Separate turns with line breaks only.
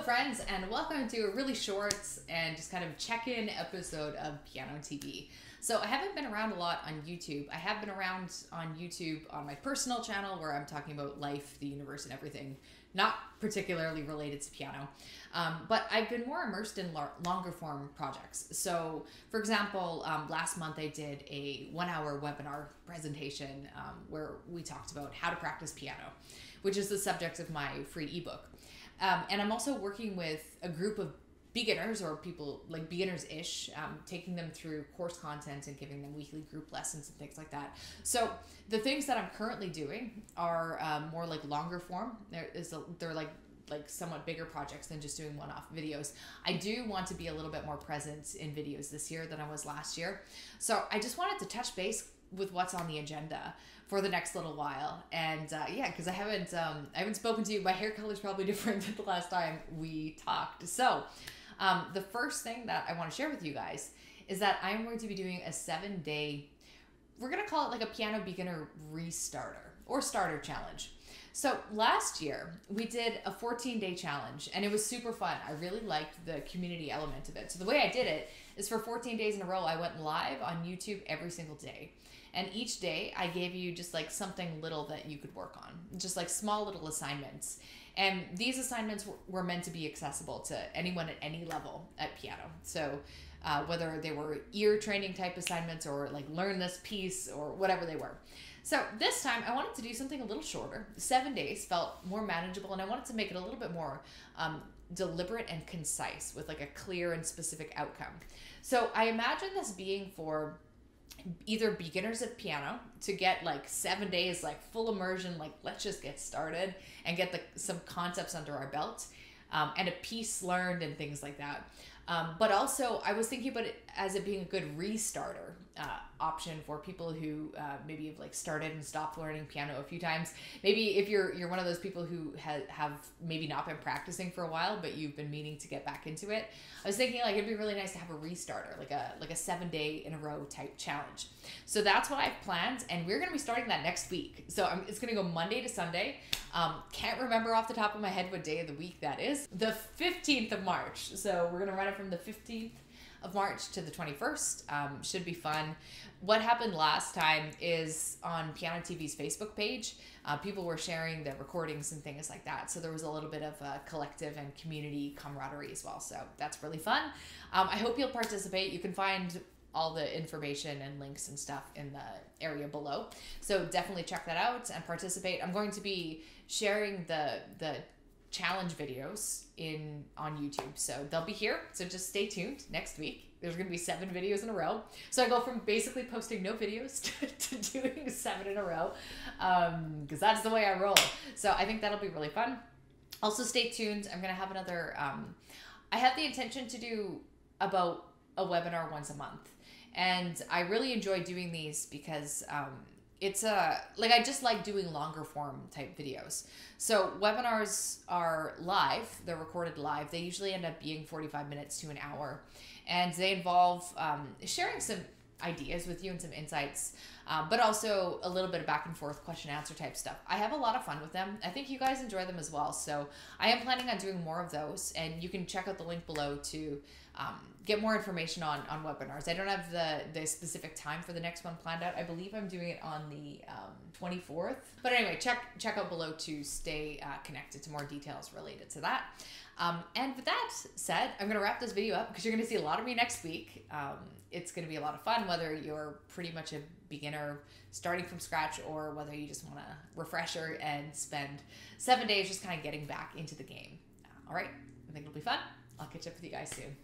friends, and welcome to a really short and just kind of check-in episode of Piano TV. So I haven't been around a lot on YouTube. I have been around on YouTube on my personal channel where I'm talking about life, the universe, and everything, not particularly related to piano. But I've been more immersed in longer form projects. So for example, last month I did a 1-hour webinar presentation where we talked about how to practice piano, which is the subject of my free ebook. And I'm also working with a group of beginners or people like beginners-ish, taking them through course content and giving them weekly group lessons and things like that. So the things that I'm currently doing are more like longer form. They're like somewhat bigger projects than just doing one-off videos. I do want to be a little bit more present in videos this year than I was last year. So I just wanted to touch base with what's on the agenda for the next little while. And yeah, because I haven't spoken to you. My hair color is probably different than the last time we talked. So the first thing that I want to share with you guys is that I'm going to be doing a 7-day, we're going to call it like a piano beginner restarter or starter challenge. So last year we did a 14-day challenge and it was super fun. I really liked the community element of it. So the way I did it is for 14 days in a row, I went live on YouTube every single day. And each day I gave you just like something little that you could work on, just like small little assignments. And these assignments were meant to be accessible to anyone at any level at piano. So whether they were ear training type assignments or like learn this piece or whatever they were. So this time I wanted to do something a little shorter. 7 days felt more manageable and I wanted to make it a little bit more deliberate and concise with like a clear and specific outcome. So I imagine this being for either beginners at piano to get like 7 days, like full immersion, like let's just get started and get some concepts under our belt, and a piece learned and things like that. But also I was thinking about it as it being a good restarter option for people who maybe have like started and stopped learning piano a few times. Maybe if you're one of those people who have maybe not been practicing for a while, but you've been meaning to get back into it. I was thinking like it'd be really nice to have a restarter, like a 7-day in a row type challenge. So that's what I've planned, and we're gonna be starting that next week. So it's gonna go Monday to Sunday. Can't remember off the top of my head what day of the week that is. The 15th of March. So we're gonna run it from the 15th of March to the 21st. Should be fun. What happened last time is on Piano TV's Facebook page, people were sharing the recordings and things like that. So there was a little bit of a collective and community camaraderie as well. So that's really fun. I hope you'll participate. You can find all the information and links and stuff in the area below. So definitely check that out and participate. I'm going to be sharing the challenge videos on YouTube. So they'll be here. So just stay tuned next week. There's going to be 7 videos in a row. So I go from basically posting no videos to doing 7 in a row, because that's the way I roll. So I think that'll be really fun. Also stay tuned. I'm going to have another, I have the intention to do about a webinar once a month. And I really enjoy doing these because it's like I just like doing longer form type videos. So webinars are live, they're recorded live. They usually end up being 45 minutes to an hour. And they involve sharing some ideas with you and some insights, but also a little bit of back and forth question and answer type stuff. I have a lot of fun with them. I think you guys enjoy them as well. So I am planning on doing more of those, and you can check out the link below to get more information on webinars. I don't have the specific time for the next one planned out. I believe I'm doing it on the 24th. But anyway, check out below to stay connected to more details related to that. And with that said, I'm going to wrap this video up because you're going to see a lot of me next week. It's going to be a lot of fun, whether you're pretty much a beginner starting from scratch or whether you just want a refresher and spend 7 days just kind of getting back into the game. All right, I think it'll be fun. I'll catch up with you guys soon.